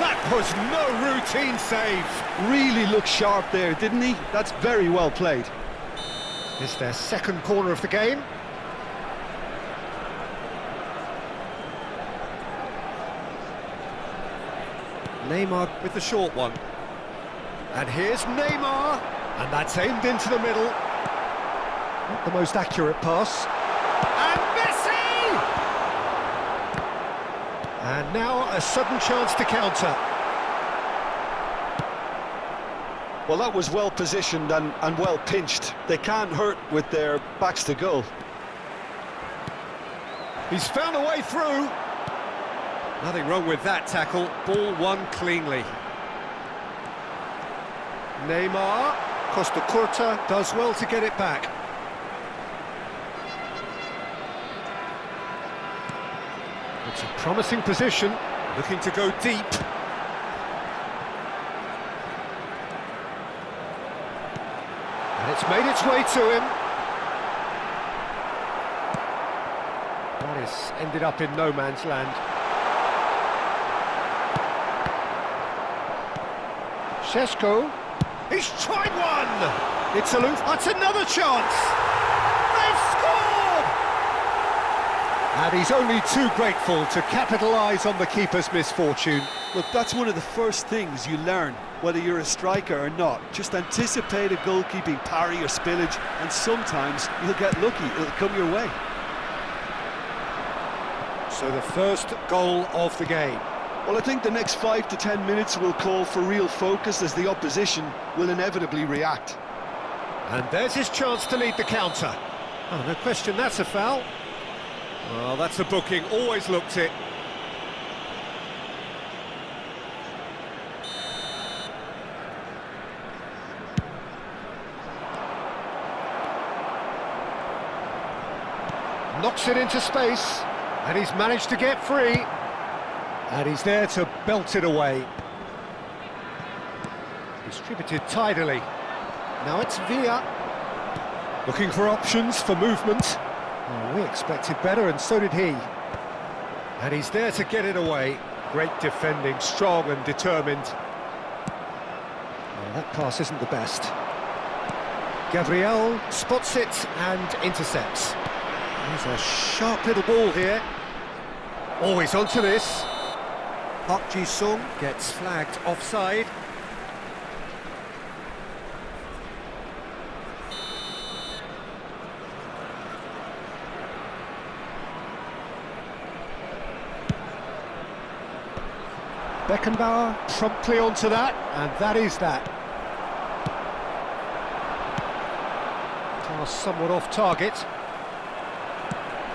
That was no routine save. Really looked sharp there, didn't he? That's very well played. It's their second corner of the game. Neymar with the short one. And here's Neymar. And that's aimed into the middle. Not the most accurate pass. And Messi! And now a sudden chance to counter. Well, that was well positioned and well pinched. They can't hurt with their backs to goal. He's found a way through. Nothing wrong with that tackle. Ball won cleanly. Neymar. Costa Curta does well to get it back. It's a promising position. Looking to go deep. And it's made its way to him. That is ended up in no man's land. Šeško. He's tried one! It's aloof. That's another chance! They've scored! And he's only too grateful to capitalise on the keeper's misfortune. Look, that's one of the first things you learn, whether you're a striker or not. Just anticipate a goalkeeping parry or spillage, and sometimes you'll get lucky, it'll come your way. So the first goal of the game. Well, I think the next 5 to 10 minutes will call for real focus as the opposition will inevitably react. And there's his chance to lead the counter. Oh, no question, that's a foul. Well, that's a booking, always looked it. Knocks it into space, and he's managed to get free. And he's there to belt it away. Distributed tidily. Now it's Villa. Looking for options for movement. Oh, we expected better, and so did he. And he's there to get it away. Great defending, strong and determined. Oh, that pass isn't the best. Gabriel spots it and intercepts. There's a sharp little ball here. Always onto this. Park Ji-sung gets flagged offside. Beckenbauer promptly onto that, and that is that. Pass somewhat off target.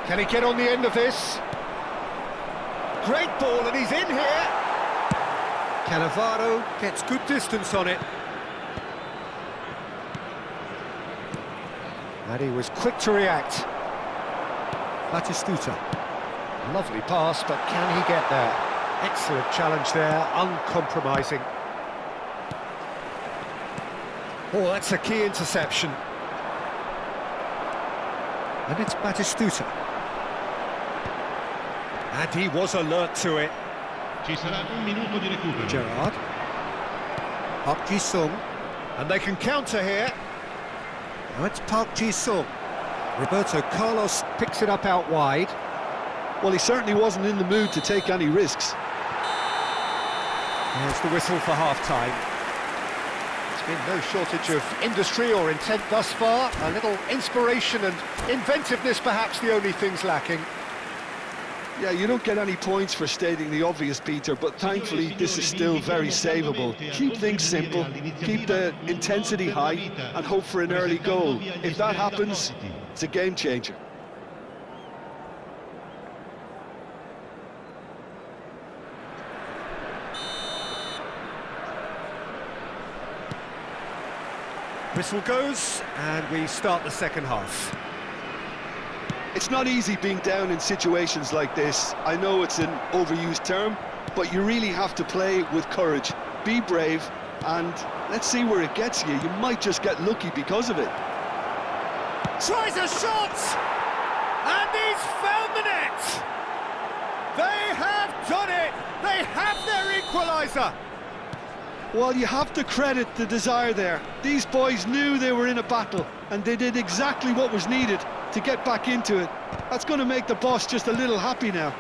Can he get on the end of this? Great ball, and he's in here. Cannavaro gets good distance on it. And he was quick to react. Batistuta. Lovely pass, but can he get there? Excellent challenge there, uncompromising. Oh, that's a key interception. And it's Batistuta. And he was alert to it. Ci sarà un minuto di recupero. Gerrard. Park Ji-sung. And they can counter here. Now it's Park Ji-sung. Roberto Carlos picks it up out wide. Well, he certainly wasn't in the mood to take any risks. There's the whistle for half-time. There's been no shortage of industry or intent thus far. A little inspiration and inventiveness, perhaps the only things lacking. Yeah, you don't get any points for stating the obvious, Peter, but thankfully this is still very savable. Keep things simple, keep the intensity high, and hope for an early goal. If that happens, it's a game changer. Whistle goes, and we start the second half. It's not easy being down in situations like this. I know it's an overused term, but you really have to play with courage. Be brave, and let's see where it gets you. You might just get lucky because of it. Tries a shot! And he's found the net! They have done it! They have their equaliser! Well, you have to credit the desire there. These boys knew they were in a battle, and they did exactly what was needed to get back into it. That's going to make the boss just a little happy now.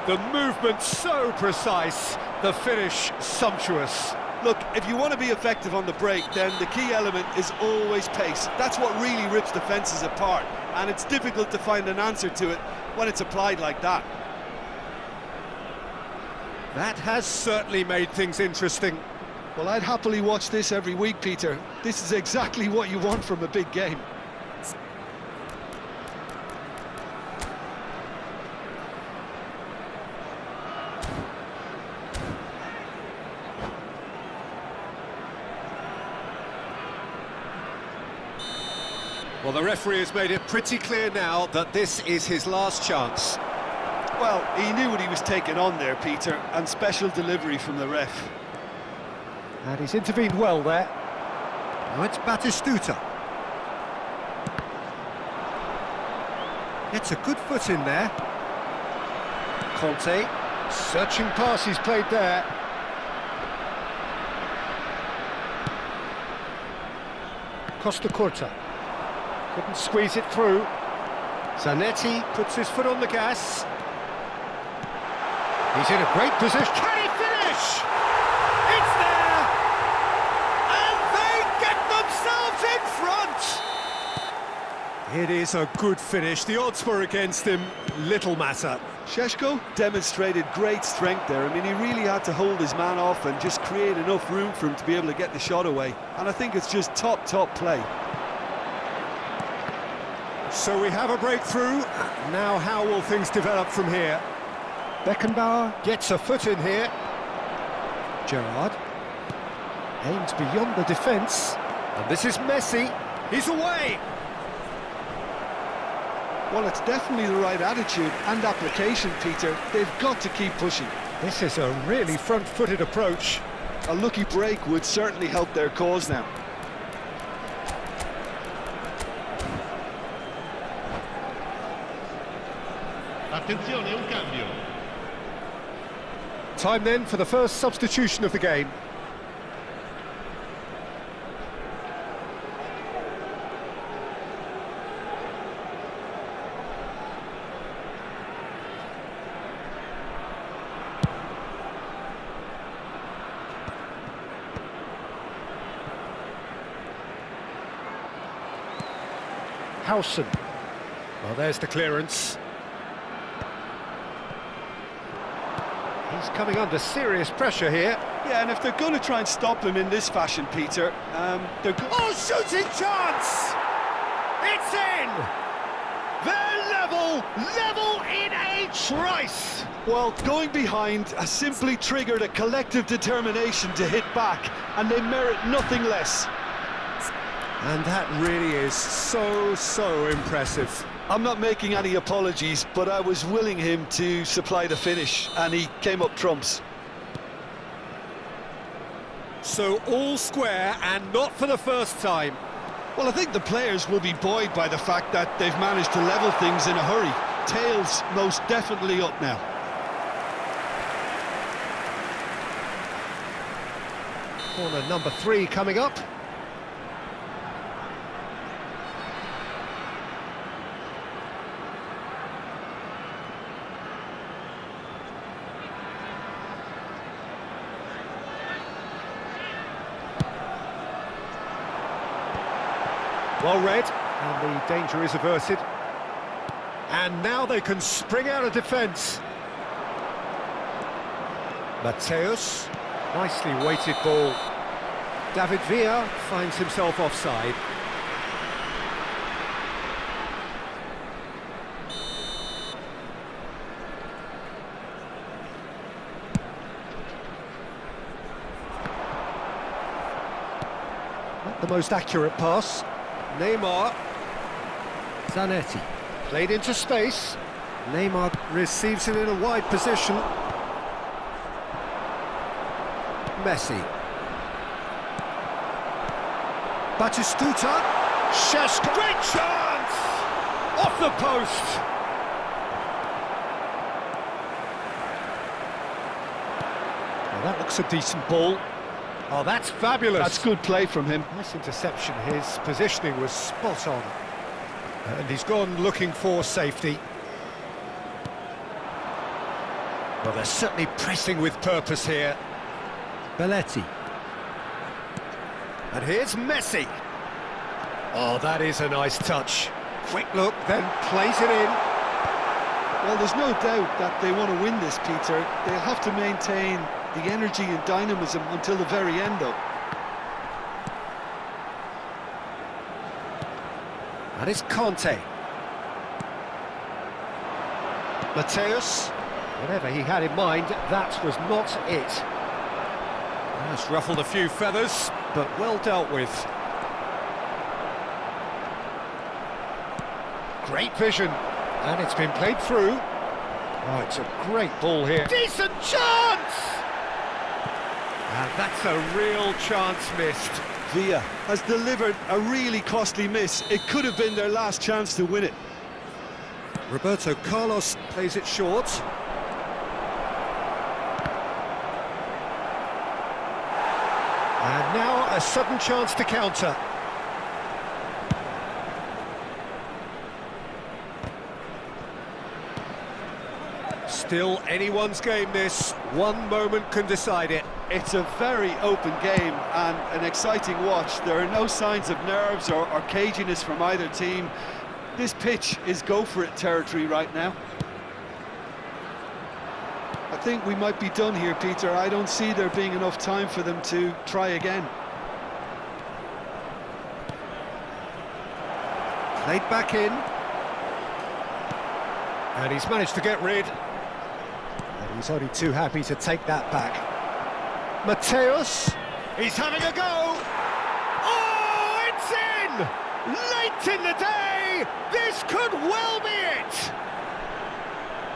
The movement so precise, the finish sumptuous. Look, if you want to be effective on the break, then the key element is always pace. That's what really rips defences apart, and it's difficult to find an answer to it when it's applied like that. That has certainly made things interesting. Well, I'd happily watch this every week, Peter. This is exactly what you want from a big game. Well, the referee has made it pretty clear now that this is his last chance. Well, he knew what he was taking on there, Peter, and special delivery from the ref. And he's intervened well there. Now it's Batistuta. Gets a good foot in there. Conte. Searching pass he's played there. Costa Curta. Couldn't squeeze it through. Zanetti puts his foot on the gas. He's in a great position. Can he finish? It's there! And they get themselves in front! It is a good finish. The odds were against him. Little matter. Šeško demonstrated great strength there. I mean, he really had to hold his man off and just create enough room for him to be able to get the shot away. And I think it's just top play. So we have a breakthrough. Now how will things develop from here? Beckenbauer gets a foot in here. Gerrard aims beyond the defence. And this is Messi. He's away. Well, it's definitely the right attitude and application, Peter. They've got to keep pushing. This is a really front-footed approach. A lucky break would certainly help their cause now. Attenzione, un cambio. Time then for the first substitution of the game. Howson. Well, there's the clearance. He's coming under serious pressure here. Yeah, and if they're going to try and stop him in this fashion, Peter, they're... Oh, shooting chance! It's in! They're level in a trice! Well, going behind has simply triggered a collective determination to hit back, and they merit nothing less. And that really is so impressive. I'm not making any apologies, but I was willing him to supply the finish, and he came up trumps. So all square, and not for the first time. Well, I think the players will be buoyed by the fact that they've managed to level things in a hurry. Tails most definitely up now. Corner number 3 coming up. Well read, and the danger is averted. And now they can spring out of defence. Mathaus, nicely weighted ball. David Villa finds himself offside. Not the most accurate pass. Neymar. Zanetti. Played into space. Neymar receives it in a wide position. Messi. Batistuta. Šeško. Great chance! Off the post. Well, that looks a decent ball. Oh, that's fabulous. That's good play from him. Nice interception. His positioning was spot on. And he's gone looking for safety. Well, they're certainly pressing with purpose here. Belletti. And here's Messi. Oh, that is a nice touch. Quick look, then plays it in. Well, there's no doubt that they want to win this, Peter. They'll have to maintain the energy and dynamism until the very end, though. And it's Conte. Mathaus. Whatever he had in mind, that was not it. That's ruffled a few feathers, but well dealt with. Great vision, and it's been played through. Oh, it's a great ball here. Decent chance! And that's a real chance missed. Villa has delivered a really costly miss. It could have been their last chance to win it. Roberto Carlos plays it short. And now a sudden chance to counter. Still anyone's game this. One moment can decide it. It's a very open game and an exciting watch. There are no signs of nerves or caginess from either team. This pitch is go-for-it territory right now. I think we might be done here, Peter. I don't see there being enough time for them to try again. Played back in. And he's managed to get rid. And he's only too happy to take that back. Mathaus. He's having a go. Oh, it's in! Late in the day! This could well be it!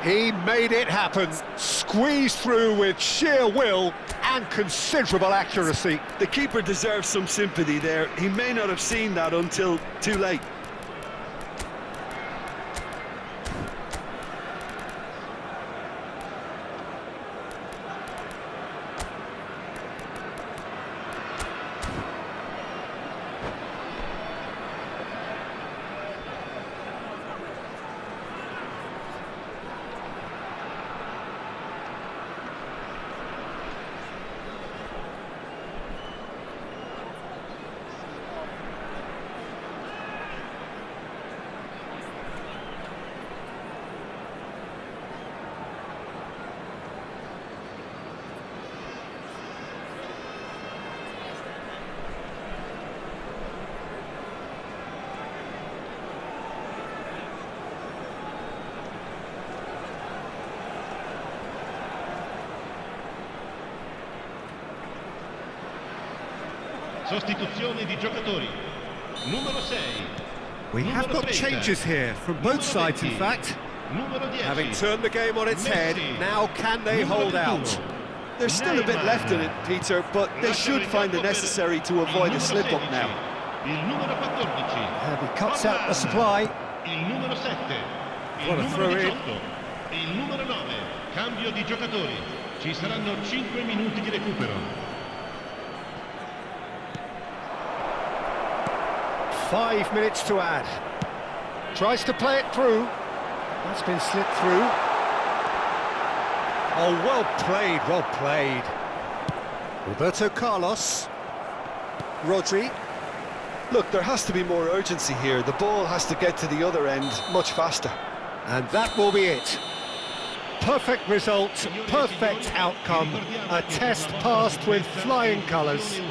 He made it happen. Squeezed through with sheer will and considerable accuracy. The keeper deserves some sympathy there. He may not have seen that until too late. Sostituzione di giocatori. Numero 6. We have got changes here from both sides, in fact. Numero 10. Having turned the game on its head, now can they hold out? There's still a bit left in it, Peter, but they should find the necessary to avoid a slip-up now. Il numero 14. And he cuts out the supply. Il numero 7. Il What a numero throw-in. 18. Il numero 9. Cambio di giocatori. Ci saranno 5 minuti di recupero. 5 minutes to add. Tries to play it through. That's been slipped through. Oh, well played, well played. Roberto Carlos. Rodri. Look, there has to be more urgency here. The ball has to get to the other end much faster. And that will be it. Perfect result, perfect outcome. A test passed with flying colours.